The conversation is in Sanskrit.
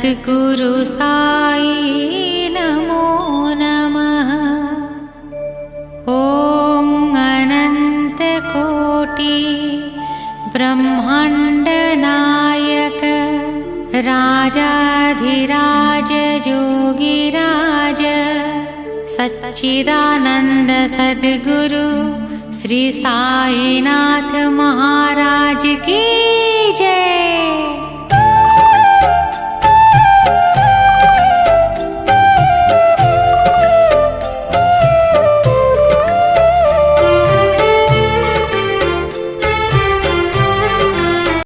सद्गुरु साई नमो नमः। ॐ अनंत कोटि ब्रह्मांड नायक राजाधिराज योगिराज सच्चिदानंद सद्गुरु श्री साईनाथ महाराज की